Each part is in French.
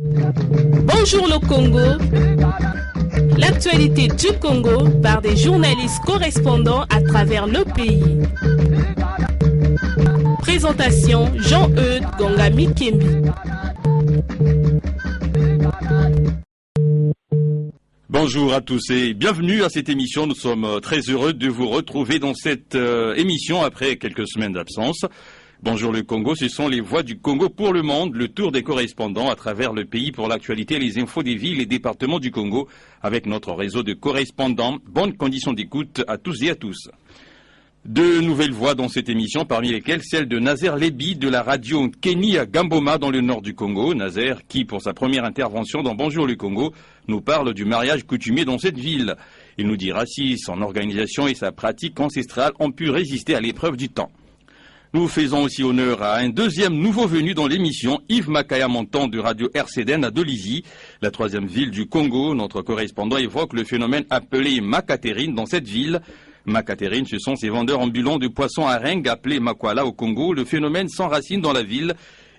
Bonjour le Congo. L'actualité du Congo par des journalistes correspondants à travers le pays. Présentation Jean-Eudes Gongami Kembi. Bonjour à tous et bienvenue à cette émission. Nous sommes très heureux de vous retrouver dans cette émission après quelques semaines d'absence. Bonjour le Congo, ce sont les voix du Congo pour le monde, le tour des correspondants à travers le pays pour l'actualité et les infos des villes et départements du Congo avec notre réseau de correspondants. Bonnes conditions d'écoute à tous et à tous. Deux nouvelles voix dans cette émission, parmi lesquelles celle de Nazer Lebi de la radio Kenny à Gamboma dans le nord du Congo. Nazer qui, pour sa première intervention dans Bonjour le Congo, nous parle du mariage coutumier dans cette ville. Il nous dira si son organisation et sa pratique ancestrale ont pu résister à l'épreuve du temps. Nous faisons aussi honneur à un deuxième nouveau venu dans l'émission, Yves Makaya Montan de Radio RCDN à Dolisie, la troisième ville du Congo. Notre correspondant évoque le phénomène appelé Makaterine dans cette ville. Makaterine, ce sont ces vendeurs ambulants de poissons à ringue appelés Makwala au Congo. Le phénomène s'enracine dans la ville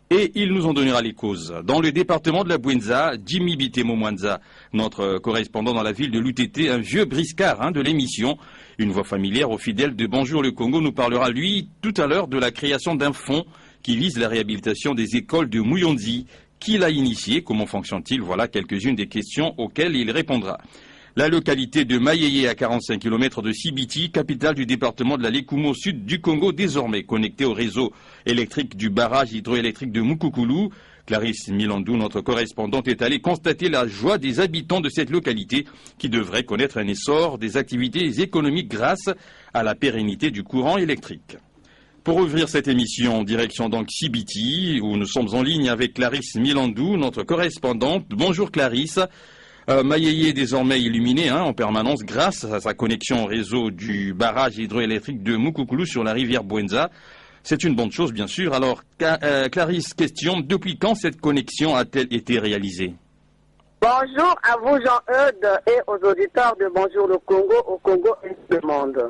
et il nous en donnera les causes. Dans le département de la Bouenza, Jimmy Bitemo Mwanza, notre correspondant dans la ville de l'UTT, un vieux briscard de l'émission, une voix familière aux fidèles de Bonjour le Congo, nous parlera lui tout à l'heure de la création d'un fonds qui vise la réhabilitation des écoles de Muyonzi. Qui l'a initié? Comment fonctionne-t-il? Voilà quelques-unes des questions auxquelles il répondra. La localité de Mayeye à 45 km de Sibiti, capitale du département de la Lekumo sud du Congo, désormais connectée au réseau électrique du barrage hydroélectrique de Mukukulu. Clarisse Milandou, notre correspondante, est allée constater la joie des habitants de cette localité qui devrait connaître un essor des activités économiques grâce à la pérennité du courant électrique. Pour ouvrir cette émission, direction donc Sibiti, où nous sommes en ligne avec Clarisse Milandou, notre correspondante. Bonjour Clarisse. Mayeye est désormais illuminé en permanence grâce à sa connexion au réseau du barrage hydroélectrique de Mukukulu sur la rivière Bouenza. C'est une bonne chose, bien sûr. Alors, Clarisse, question, depuis quand cette connexion a-t-elle été réalisée? Bonjour à vous, Jean-Eudes, et aux auditeurs de Bonjour le Congo, au Congo et le monde.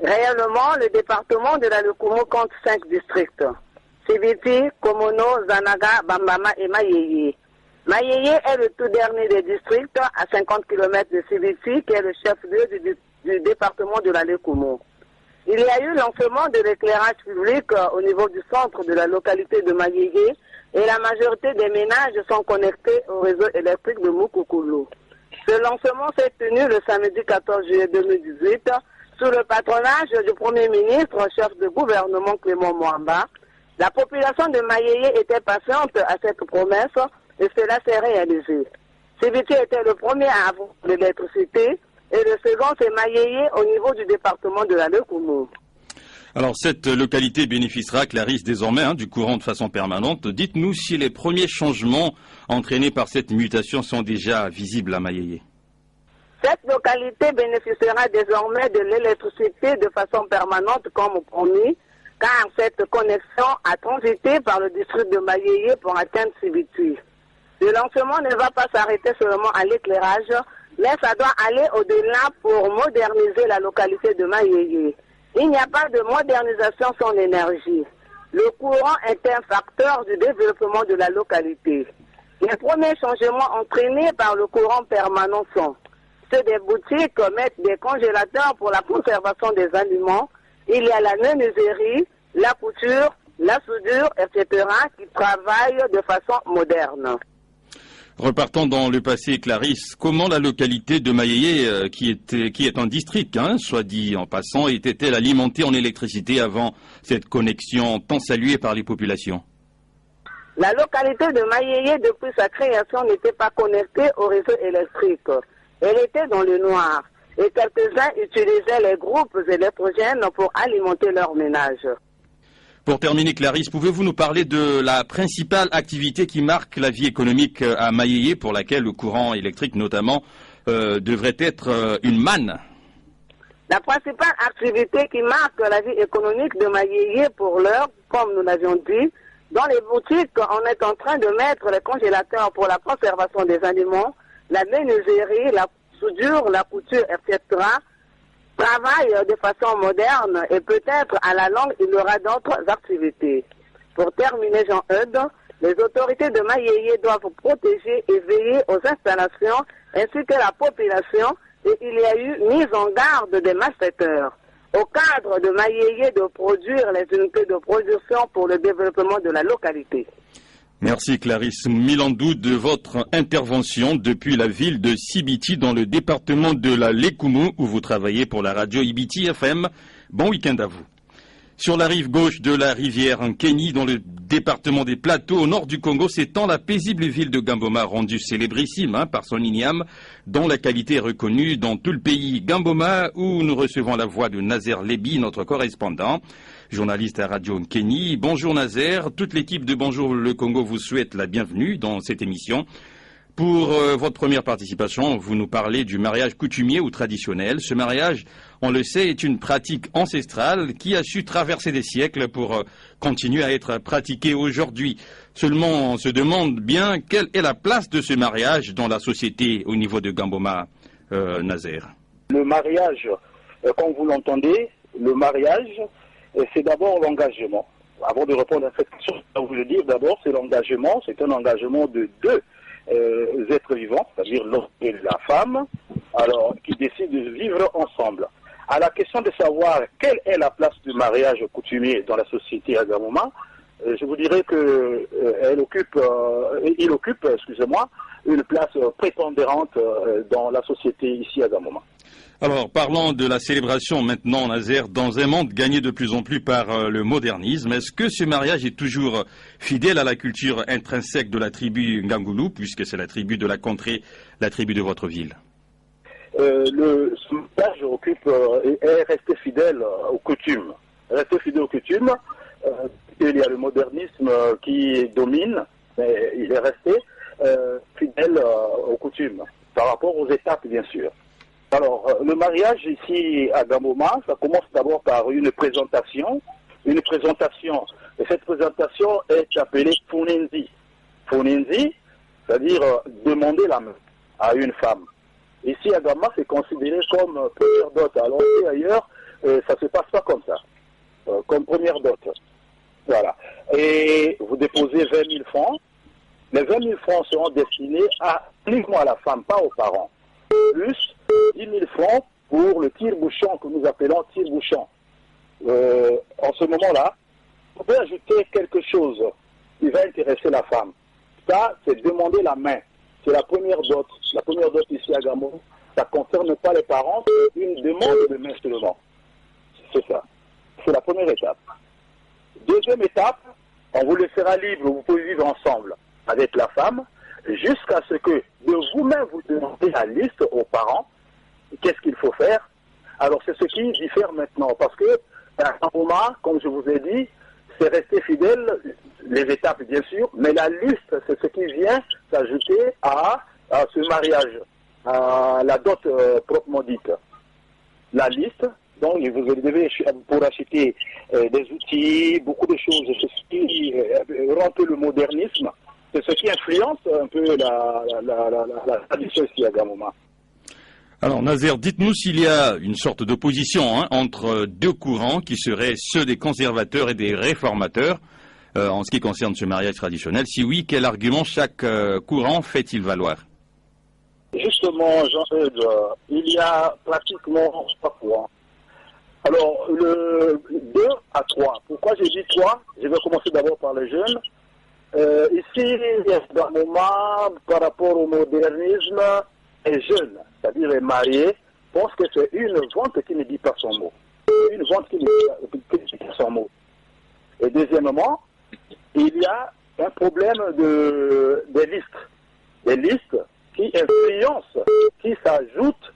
Réellement, le département de la Lekumo compte 5 districts. Sibiti, Komono, Zanaga, Bambama et Mayeye. Mayeye est le tout dernier des districts, à 50 km de Sibiti, qui est le chef-lieu du département de la Lekumo. Il y a eu lancement de l'éclairage public au niveau du centre de la localité de Mayeye et la majorité des ménages sont connectés au réseau électrique de Mukukulu. Ce lancement s'est tenu le samedi 14 juillet 2018 sous le patronage du Premier ministre, chef de gouvernement Clément Mwamba. La population de Mayeye était patiente à cette promesse et cela s'est réalisé. Sibiti était le premier à avoir l'électricité et le second c'est Mayeye au niveau du département de la Lekumo. Alors cette localité bénéficiera, Clarisse, désormais du courant de façon permanente. Dites-nous si les premiers changements entraînés par cette mutation sont déjà visibles à Mayeye. Cette localité bénéficiera désormais de l'électricité de façon permanente comme promis, car cette connexion a transité par le district de Mayeye pour atteindre Sibiti. Le lancement ne va pas s'arrêter seulement à l'éclairage, mais ça doit aller au-delà pour moderniser la localité de Mayeye. Il n'y a pas de modernisation sans l'énergie. Le courant est un facteur du développement de la localité. Les premiers changements entraînés par le courant permanent sont ceux des boutiques mettent des congélateurs pour la conservation des aliments. Il y a la menuiserie, la couture, la soudure, etc. qui travaillent de façon moderne. Repartons dans le passé, Clarisse. Comment la localité de Mayeye, qui est un district, soit dit en passant, était-elle alimentée en électricité avant cette connexion tant saluée par les populations? La localité de Mayeye, depuis sa création, n'était pas connectée au réseau électrique. Elle était dans le noir et quelques-uns utilisaient les groupes électrogènes pour alimenter leur ménage. Pour terminer, Clarisse, pouvez-vous nous parler de la principale activité qui marque la vie économique à Mayeye, pour laquelle le courant électrique notamment devrait être une manne? La principale activité qui marque la vie économique de Mayeye pour l'heure, comme nous l'avions dit, dans les boutiques, on est en train de mettre les congélateurs pour la conservation des aliments, la menuiserie, la soudure, la couture, etc. Travaille de façon moderne et peut-être à la longue il y aura d'autres activités. Pour terminer, Jean-Eudes, Les autorités de Mayeye doivent protéger et veiller aux installations ainsi que la population et il y a eu mise en garde des malfaiteurs. Au cadre de Mayeye de produire les unités de production pour le développement de la localité. Merci Clarisse Milandou de votre intervention depuis la ville de Sibiti dans le département de la Lékoumou où vous travaillez pour la radio Ibiti FM. Bon week-end à vous. Sur la rive gauche de la rivière Nkeni, dans le département des Plateaux, au nord du Congo, s'étend la paisible ville de Gamboma, rendue célébrissime par son igname, dont la qualité est reconnue dans tout le pays. Gamboma, où nous recevons la voix de Nazer Lebi, notre correspondant, journaliste à Radio Nkeni. Bonjour Nazer, toute l'équipe de Bonjour le Congo vous souhaite la bienvenue dans cette émission. Pour votre première participation, vous nous parlez du mariage coutumier ou traditionnel. Ce mariage, on le sait, est une pratique ancestrale qui a su traverser des siècles pour continuer à être pratiquée aujourd'hui. Seulement, on se demande bien quelle est la place de ce mariage dans la société au niveau de Gamboma, Nazer. Le mariage, comme vous l'entendez, le mariage, c'est d'abord l'engagement. Avant de répondre à cette question, je vais vous le dire, d'abord, c'est l'engagement. C'est un engagement de deux êtres vivants, c'est-à-dire l'homme et la femme, alors qui décident de vivre ensemble. À la question de savoir quelle est la place du mariage coutumier dans la société à Gamboma, je vous dirais que il occupe, excusez-moi, une place prépondérante dans la société ici à Gamboma. Alors, parlons de la célébration maintenant, Nazer, dans un monde gagné de plus en plus par le modernisme. Est-ce que ce mariage est toujours fidèle à la culture intrinsèque de la tribu Ngangulu, puisque c'est la tribu de la contrée, la tribu de votre ville? Ce mariage est resté fidèle aux coutumes. Il y a le modernisme qui domine, mais il est resté fidèle aux coutumes, par rapport aux étapes, bien sûr. Alors, le mariage ici à Gamboma, ça commence d'abord par une présentation. Et cette présentation est appelée Funenzi. Funenzi, c'est-à-dire demander la main à une femme. Ici à Gamboma, c'est considéré comme première dot. Alors ailleurs, ça ne se passe pas comme ça, comme première dot. Voilà. Et vous déposez 20 000 francs. Les 20 000 francs seront destinés uniquement à la femme, pas aux parents. Plus 10 000 francs pour le tire-bouchon que nous appelons tire-bouchon. En ce moment-là, vous pouvez ajouter quelque chose qui va intéresser la femme. Ça, c'est demander la main. C'est la première dot. La première dot ici à Gamboma, ça ne concerne pas les parents, c'est une demande de main seulement. C'est ça. C'est la première étape. Deuxième étape, on vous laissera libre, vous pouvez vivre ensemble avec la femme, jusqu'à ce que de vous-même vous demandez la liste aux parents, qu'est-ce qu'il faut faire. Alors c'est ce qui diffère maintenant, parce que à un moment, comme je vous ai dit, c'est rester fidèle, les étapes bien sûr, mais la liste, c'est ce qui vient s'ajouter à ce mariage, à la dot proprement dite. La liste, donc vous devez, pour acheter des outils, beaucoup de choses, c'est ce qui rend un peu le modernisme. C'est ce qui influence un peu la tradition ici à Gamboma. Alors Nazer, dites-nous s'il y a une sorte d'opposition entre deux courants qui seraient ceux des conservateurs et des réformateurs en ce qui concerne ce mariage traditionnel. Si oui, quel argument chaque courant fait-il valoir? Justement, Jean-Eudes, il y a pratiquement 3 courants. Alors, le 2 à 3. Pourquoi j'ai dit 3? Je vais commencer d'abord par les jeunes. Ici, dans le moment, par rapport au modernisme, les jeunes, c'est-à-dire les mariés, pensent que c'est une vente qui ne dit pas son mot. Une vente qui ne dit pas son mot. Et deuxièmement, il y a un problème des listes. Des listes qui influencent, qui s'ajoutent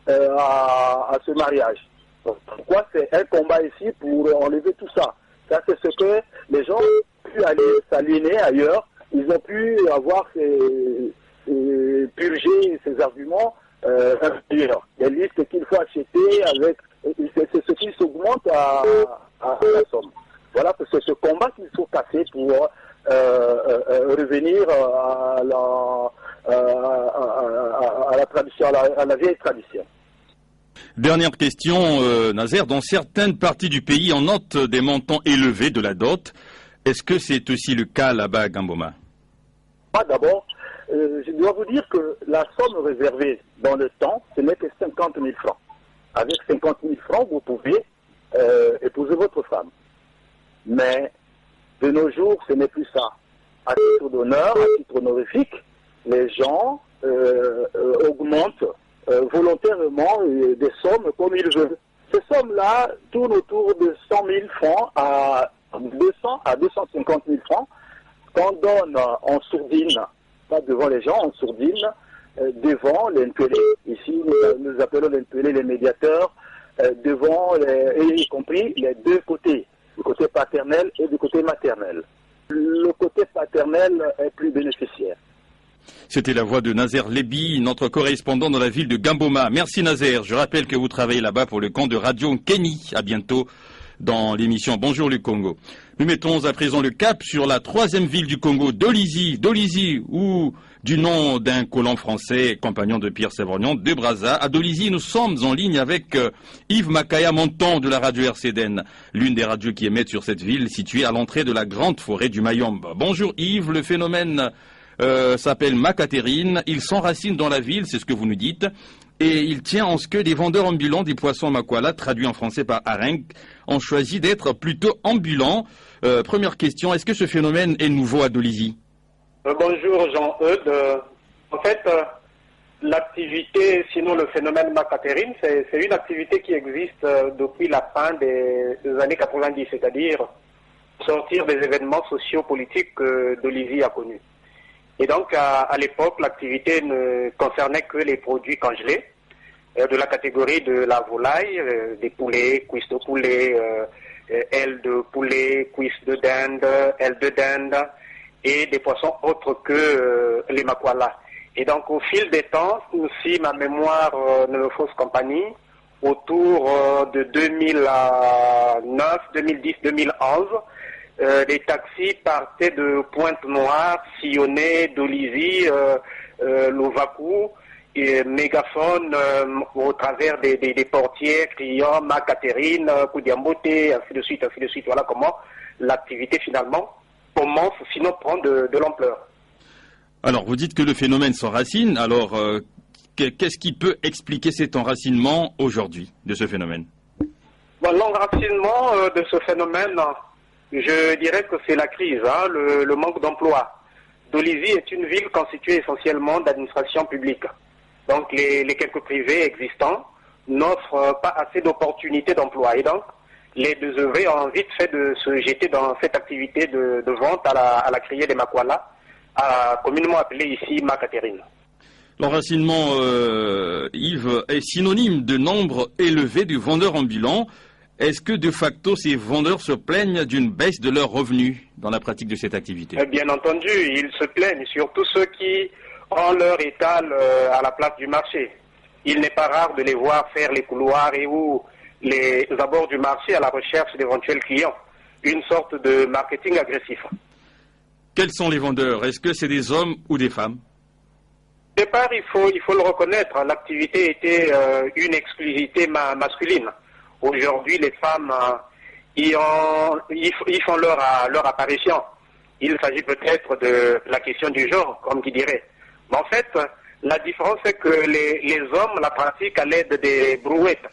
à ce mariage. Pourquoi c'est un combat ici pour enlever tout ça? Ça, c'est ce que les gens ont pu aller s'aligner ailleurs. Ils ont pu avoir purger ces arguments intérieurs. Les listes qu'il faut acheter avec, c'est ce qui s'augmente à la somme. Voilà, c'est ce combat qu'il faut passer pour revenir à la tradition, à la vieille tradition. Dernière question, Nazer. Dans certaines parties du pays, on note des montants élevés de la dot. Est-ce que c'est aussi le cas là-bas à Gamboma? D'abord, je dois vous dire que la somme réservée dans le temps, ce n'est que 50 000 francs. Avec 50 000 francs, vous pouvez épouser votre femme. Mais de nos jours, ce n'est plus ça. À titre d'honneur, à titre honorifique, les gens augmentent volontairement des sommes comme ils veulent. Ces sommes-là tournent autour de 100 000 francs à 200 à 250 000 francs qu'on donne en sourdine, pas devant les gens, en sourdine, devant les NPL. Ici, nous appelons les NPL les médiateurs, devant, y compris les deux côtés, du côté paternel et du côté maternel. Le côté paternel est plus bénéficiaire. C'était la voix de Nazer Lébi, notre correspondant dans la ville de Gamboma. Merci Nazer. Je rappelle que vous travaillez là-bas pour le compte de Radio Kenny. À bientôt dans l'émission Bonjour le Congo. Nous mettons à présent le cap sur la troisième ville du Congo, Dolisie. Dolisie, ou du nom d'un colon français, compagnon de Pierre Sévorgnan, de Brazza. À Dolisie, nous sommes en ligne avec Yves Makaya Monton de la radio RCDN, l'une des radios qui émettent sur cette ville située à l'entrée de la grande forêt du Mayombe. Bonjour Yves, le phénomène s'appelle Makaterine. Il s'enracine dans la ville, c'est ce que vous nous dites. Et il tient en ce que les vendeurs ambulants des poissons makwala, traduits en français par Arenk, ont choisi d'être plutôt ambulants. Première question, est-ce que ce phénomène est nouveau à Dolisie? Bonjour Jean-Eudes. En fait, l'activité, sinon le phénomène Makaterine, c'est une activité qui existe depuis la fin des années 90, c'est-à-dire sortir des événements sociopolitiques que Dolisie a connus. Et donc, à l'époque, l'activité ne concernait que les produits congelés, de la catégorie de la volaille, des poulets, cuisses de poulet, ailes de poulet, cuisses de dinde, ailes de dinde, et des poissons autres que les makwala. Et donc, au fil des temps, si ma mémoire ne me fausse compagnie, autour de 2009, 2010, 2011, les taxis partaient de Pointe-Noire, sillonnaient Dolisie, Lovakou, et mégaphone au travers des portières criant Makaterine, Koudiambote, ainsi de suite. Voilà comment l'activité finalement commence, sinon prend de l'ampleur. Alors, vous dites que le phénomène s'enracine. Alors, qu'est-ce qui peut expliquer cet enracinement aujourd'hui de ce phénomène? Bon, l'enracinement de ce phénomène, je dirais que c'est la crise, le manque d'emploi. Dolisie est une ville constituée essentiellement d'administration publique. Donc les quelques privés existants n'offrent pas assez d'opportunités d'emploi. Et donc les désœuvrés ont vite fait de se jeter dans cette activité de vente à la criée des makwala, communément appelée ici Makaterine. L'enracinement, Yves, est synonyme de nombre élevé de vendeurs ambulants. Est-ce que de facto ces vendeurs se plaignent d'une baisse de leurs revenus dans la pratique de cette activité? Bien entendu, ils se plaignent, surtout ceux qui ont leur étal à la place du marché. Il n'est pas rare de les voir faire les couloirs et ou les abords du marché à la recherche d'éventuels clients. Une sorte de marketing agressif. Quels sont les vendeurs? Est-ce que c'est des hommes ou des femmes? Au départ, il faut le reconnaître, l'activité était une exclusivité masculine. Aujourd'hui, les femmes y font leur apparition. Il s'agit peut-être de la question du genre, comme qui dirait. Mais en fait, la différence c'est que les hommes la pratiquent à l'aide des brouettes.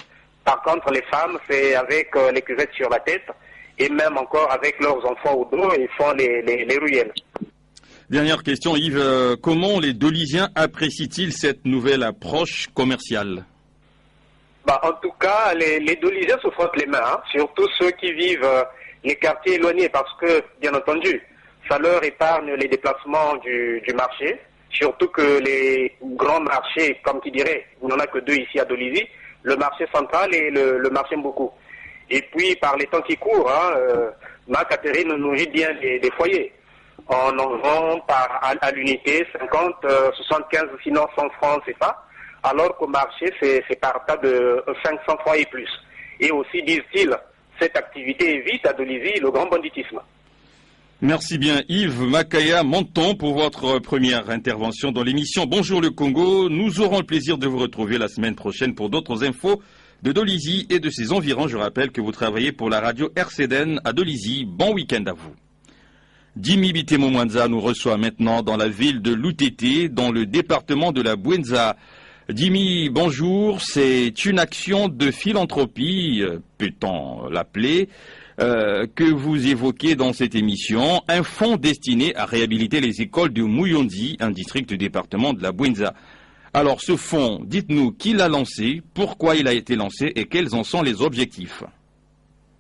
Par contre, les femmes, c'est avec les cuvettes sur la tête et même encore avec leurs enfants au dos, ils font les ruelles. Dernière question, Yves. Comment les Dolisiens apprécient-ils cette nouvelle approche commerciale? En tout cas, les Dolisiens se frottent les mains, surtout ceux qui vivent les quartiers éloignés, parce que, bien entendu, ça leur épargne les déplacements du marché, surtout que les grands marchés, comme qui dirait, il n'y en a que deux ici à Dolisie, le marché central et le marché Mboukou. Et puis, par les temps qui courent, Makaterine nourrit bien des foyers. On en vend à l'unité 50, 75, sinon 100 francs, c'est ça. Alors qu'au marché, c'est par tas de 500 francs et plus. Et aussi, disent-ils, cette activité évite à Dolisie le grand banditisme. Merci bien Yves Makaya Monton pour votre première intervention dans l'émission Bonjour le Congo. Nous aurons le plaisir de vous retrouver la semaine prochaine pour d'autres infos de Dolisie et de ses environs. Je rappelle que vous travaillez pour la radio RCDN à Dolisie. Bon week-end à vous. Dimi Bitemo Mwanza nous reçoit maintenant dans la ville de Loutete, dans le département de la Bouenza. Dimi, bonjour, c'est une action de philanthropie, peut-on l'appeler, que vous évoquez dans cette émission, un fonds destiné à réhabiliter les écoles de Muyonzi, un district du département de la Bouenza. Alors ce fonds, dites-nous qui l'a lancé, pourquoi il a été lancé et quels en sont les objectifs.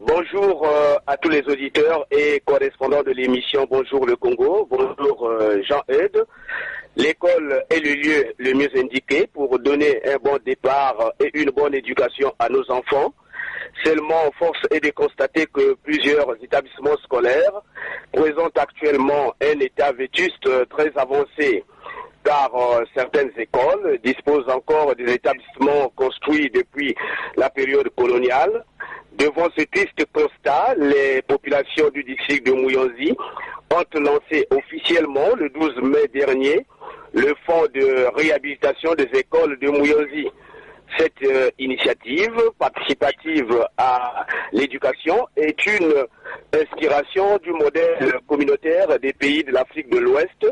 Bonjour à tous les auditeurs et correspondants de l'émission Bonjour le Congo, bonjour Jean-Eudes. L'école est le lieu le mieux indiqué pour donner un bon départ et une bonne éducation à nos enfants. Seulement, force est de constater que plusieurs établissements scolaires présentent actuellement un état vétuste très avancé, car certaines écoles disposent encore des établissements construits depuis la période coloniale. Devant ce triste constat, les populations du district de Muyonzi ont lancé officiellement le 12 mai dernier le fonds de réhabilitation des écoles de Muyonzi. Cette initiative participative à l'éducation est une inspiration du modèle communautaire des pays de l'Afrique de l'Ouest,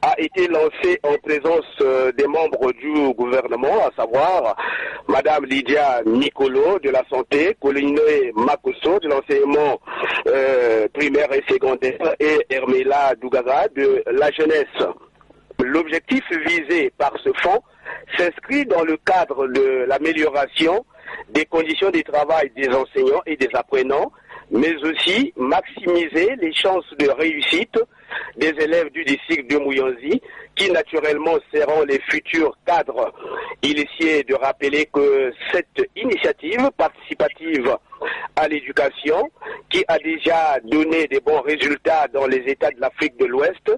a été lancée en présence des membres du gouvernement, à savoir Madame Lydia Nicolo de la santé, Colline Makosso de l'enseignement primaire et secondaire et Hermela Dougaga de la jeunesse. L'objectif visé par ce fonds s'inscrit dans le cadre de l'amélioration des conditions de travail des enseignants et des apprenants, mais aussi maximiser les chances de réussite des élèves du district de Muyonzi, qui naturellement seront les futurs cadres. Il est de rappeler que cette initiative participative à l'éducation, qui a déjà donné des bons résultats dans les États de l'Afrique de l'Ouest,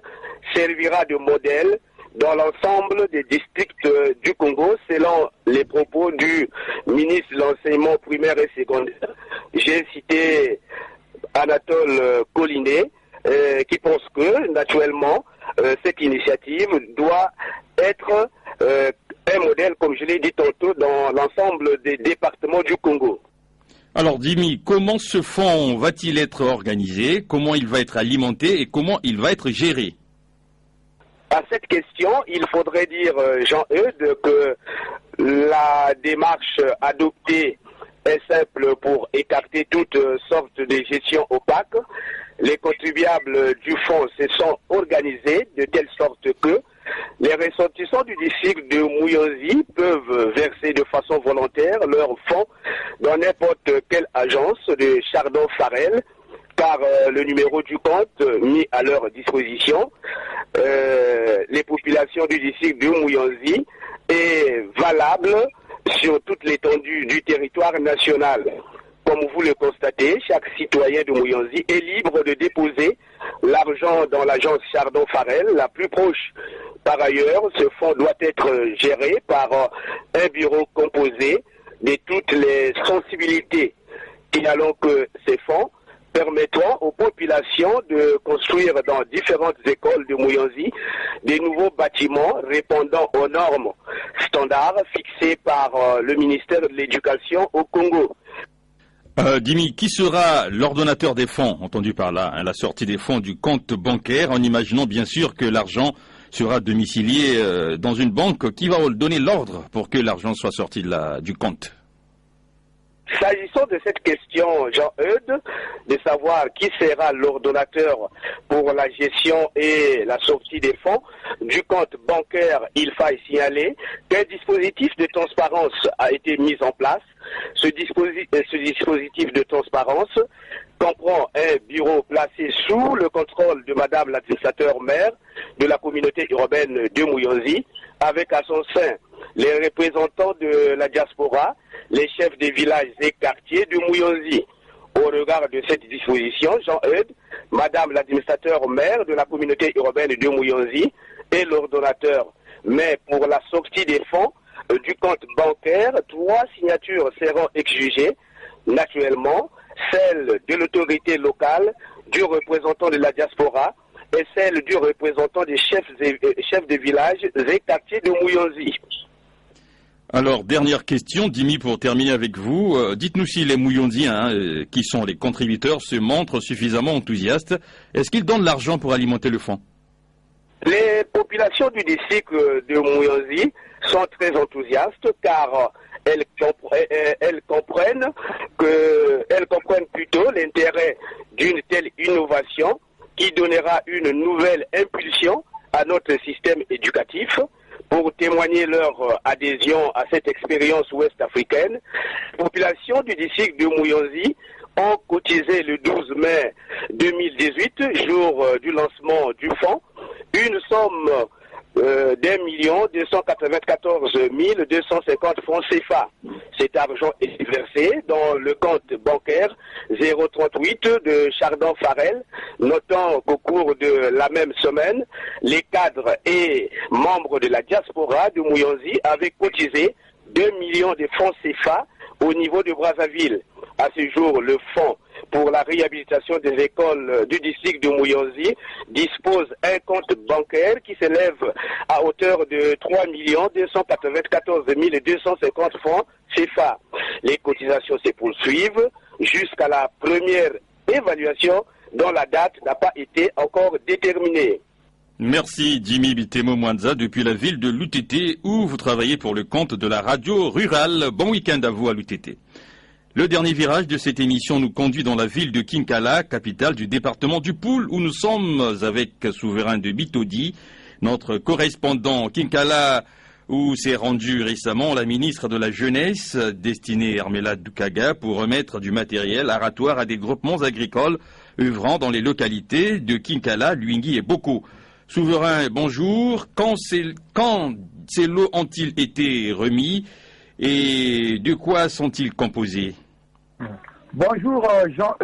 servira de modèle dans l'ensemble des districts du Congo, selon les propos du ministre de l'enseignement primaire et secondaire. J'ai cité Anatole Collinet, qui pense que, naturellement, cette initiative doit être un modèle, comme je l'ai dit tantôt, dans l'ensemble des départements du Congo. Alors Dimi, comment ce fonds va-t-il être organisé, comment il va être alimenté et comment il va être géré? À cette question, il faudrait dire, Jean-Eudes, que la démarche adoptée est simple pour écarter toutes sortes de gestion opaque. Les contribuables du fonds se sont organisés de telle sorte que les ressortissants du district de Muyonzi peuvent verser de façon volontaire leurs fonds dans n'importe quelle agence de Chardon-Farel, car le numéro du compte mis à leur disposition, les populations du district de Muyonzi, est valable sur toute l'étendue du territoire national. Comme vous le constatez, chaque citoyen de Muyonzi est libre de déposer l'argent dans l'agence Chardon-Farel la plus proche. Par ailleurs, ce fonds doit être géré par un bureau composé de toutes les sensibilités. Signalons que ces fonds permettront aux populations de construire dans différentes écoles de Muyonzi des nouveaux bâtiments répondant aux normes standards fixées par le ministère de l'Éducation au Congo. Dimi, qui sera l'ordonnateur des fonds, entendu par là, la sortie des fonds du compte bancaire, en imaginant bien sûr que l'argent sera domicilié dans une banque qui va donner l'ordre pour que l'argent soit sorti du compte? S'agissant de cette question, Jean-Eudes, de savoir qui sera l'ordonnateur pour la gestion et la sortie des fonds du compte bancaire, il faille signaler qu'un dispositif de transparence a été mis en place. Ce dispositif de transparence comprend un bureau placé sous le contrôle de Madame l'administrateur maire de la communauté urbaine de Muyonzi, avec à son sein les représentants de la diaspora, les chefs des villages et quartiers de Muyonzi. Au regard de cette disposition, Jean-Eudes, Madame l'administrateur maire de la communauté urbaine de Muyonzi et l'ordonnateur. Mais pour la sortie des fonds du compte bancaire, 3 signatures seront exigées, naturellement, celle de l'autorité locale, du représentant de la diaspora et celle du représentant des chefs des villages et quartiers de Muyonzi. Alors, dernière question, Dimi, pour terminer avec vous. Dites-nous si les Muyondiens, qui sont les contributeurs, se montrent suffisamment enthousiastes. Est-ce qu'ils donnent l'argent pour alimenter le fonds? Les populations du district de Muyonzi sont très enthousiastes car elles comprennent plutôt l'intérêt d'une telle innovation qui donnera une nouvelle impulsion à notre système éducatif. Pour témoigner leur adhésion à cette expérience ouest-africaine, les populations du district de Muyonzi ont cotisé le 12 mai 2018, jour du lancement du fonds, une somme d'1 294 250 francs CFA. Cet argent est versé dans le compte bancaire 038 de Chardon Farel, notant qu'au cours de la même semaine, les cadres et membres de la diaspora de Muyonzi avaient cotisé 2 millions de francs CFA au niveau de Brazzaville. À ce jour, le fonds pour la réhabilitation des écoles du district de Muyonzi dispose un compte bancaire qui s'élève à hauteur de 3 294 250 francs CFA. Les cotisations se poursuivent jusqu'à la première évaluation dont la date n'a pas été encore déterminée. Merci Jimmy Bitemo Mwanza depuis la ville de l'UTT où vous travaillez pour le compte de la radio rurale. Bon week-end à vous à l'UTT. Le dernier virage de cette émission nous conduit dans la ville de Kinkala, capitale du département du Poul, où nous sommes avec Souverain de Bitodi, notre correspondant Kinkala, où s'est rendue récemment la ministre de la Jeunesse, destinée Hermela Dukaga, pour remettre du matériel aratoire à des groupements agricoles œuvrant dans les localités de Kinkala, Luingui et Boko. Souverain, bonjour. Quand ces lots ont-ils été remis et de quoi sont-ils composés? Bonjour Jean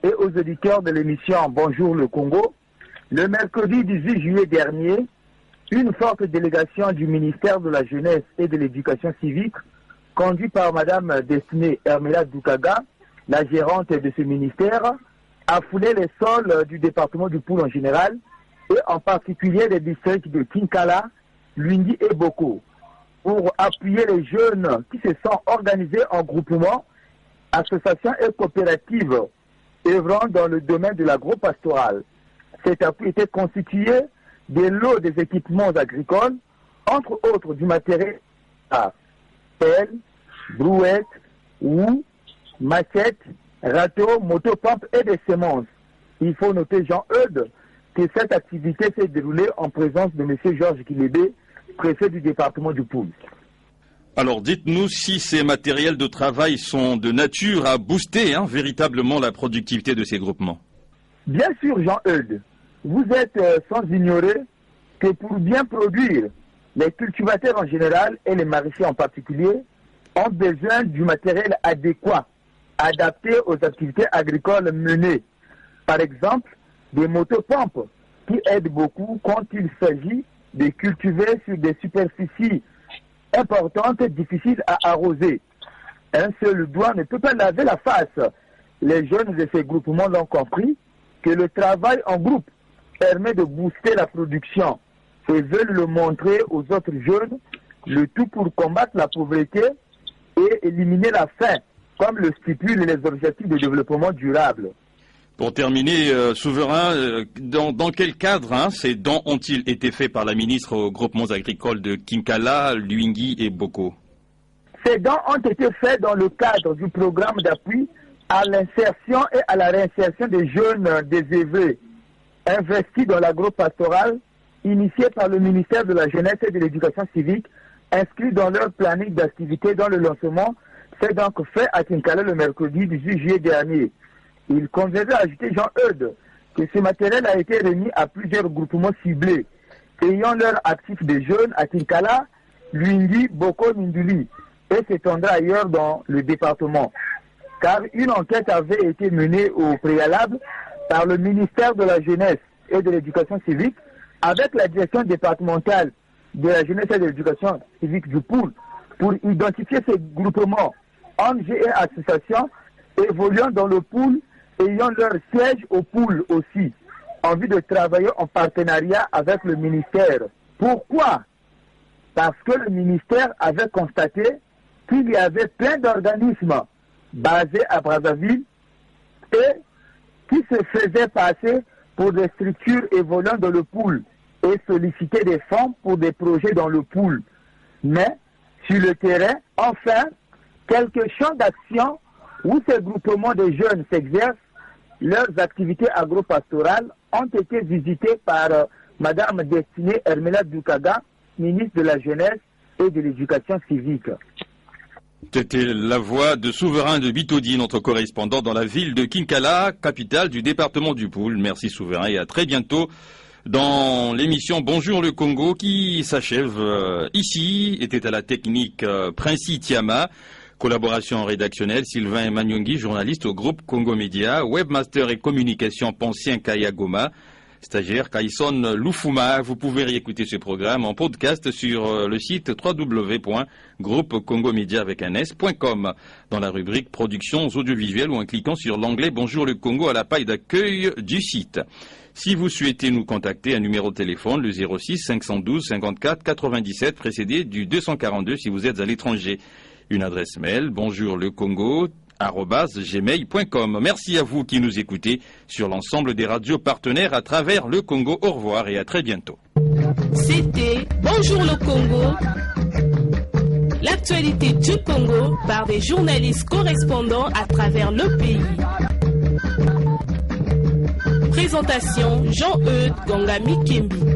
et aux auditeurs de l'émission Bonjour le Congo. Le mercredi 18 juillet dernier, une forte délégation du ministère de la Jeunesse et de l'Éducation civique, conduite par Madame destinée Hermela Dukaga, la gérante de ce ministère, a foulé les sols du département du Poul en général et en particulier les districts de Kinkala, Luingui et Boko, pour appuyer les jeunes qui se sont organisés en groupement, associations et coopératives œuvrant dans le domaine de l'agro-pastoral. Cet appui était constitué des lots des équipements agricoles, entre autres du matériel à pelle, brouette, houe, machette, râteau, motopompe et des semences. Il faut noter, Jean-Eudes, que cette activité s'est déroulée en présence de M. Georges Kilébé, préfet du département du Poul. Alors dites-nous si ces matériels de travail sont de nature à booster véritablement la productivité de ces groupements. Bien sûr, Jean-Eudes, vous êtes sans ignorer que pour bien produire, les cultivateurs en général et les maraîchers en particulier ont besoin du matériel adéquat, adapté aux activités agricoles menées. Par exemple, des motopompes qui aident beaucoup quand il s'agit de cultiver sur des superficies importantes, difficiles à arroser. Un seul doigt ne peut pas laver la face. Les jeunes de ces groupements l'ont compris que le travail en groupe permet de booster la production et veulent le montrer aux autres jeunes, le tout pour combattre la pauvreté et éliminer la faim, comme le stipulent les objectifs de développement durable. Pour terminer, Souverain, dans quel cadre ces dons ont-ils été faits par la ministre aux groupements agricoles de Kinkala, Luingui et Boko? Ces dons ont été faits dans le cadre du programme d'appui à l'insertion et à la réinsertion des jeunes désœuvrés, investis dans l'agro-pastoral, initié par le ministère de la Jeunesse et de l'Éducation civique, inscrits dans leur planning d'activité dans le lancement, c'est donc fait à Kinkala le mercredi 18 juillet dernier. Il conviendrait d'ajouter, Jean-Eudes, que ce matériel a été remis à plusieurs groupements ciblés, ayant leur actif de jeunes à Kinkala, Luingui, Boko, Minduli, et s'étendra ailleurs dans le département. Car une enquête avait été menée au préalable par le ministère de la Jeunesse et de l'Éducation civique, avec la direction départementale de la Jeunesse et de l'Éducation civique du Poul, pour identifier ces groupements, ONG et associations, évoluant dans le Poul, ayant leur siège au Poul aussi, en vue de travailler en partenariat avec le ministère. Pourquoi parce que le ministère avait constaté qu'il y avait plein d'organismes basés à Brazzaville et qui se faisaient passer pour des structures évoluant dans le pool et solliciter des fonds pour des projets dans le pool. Mais sur le terrain, enfin, quelques champs d'action où ces groupements de jeunes s'exercent, leurs activités agro-pastorales ont été visitées par Madame Destinée Hermela Doukaga, ministre de la Jeunesse et de l'Éducation civique. C'était la voix de Souverain de Bitodi, notre correspondant dans la ville de Kinkala, capitale du département du Poul. Merci Souverain et à très bientôt dans l'émission Bonjour le Congo qui s'achève ici. Était à la technique Princy Tiama, collaboration rédactionnelle Sylvain Emmanuelgi, journaliste au groupe Congo Média, webmaster et communication Pensien Kaya Goma, stagiaire Kaïson Lufuma. Vous pouvez réécouter ce programme en podcast sur le site www.groupecongomedia avec un s.com dans la rubrique productions audiovisuelles ou en cliquant sur l'onglet Bonjour le Congo à la page d'accueil du site. Si vous souhaitez nous contacter, un numéro de téléphone, le 06 512 54 97, précédé du 242 si vous êtes à l'étranger. Une adresse mail, bonjourlecongo@gmail.com. Merci à vous qui nous écoutez sur l'ensemble des radios partenaires à travers le Congo. Au revoir et à très bientôt. C'était Bonjour le Congo. L'actualité du Congo par des journalistes correspondants à travers le pays. Présentation Jean-Eudes Gangami Kembi.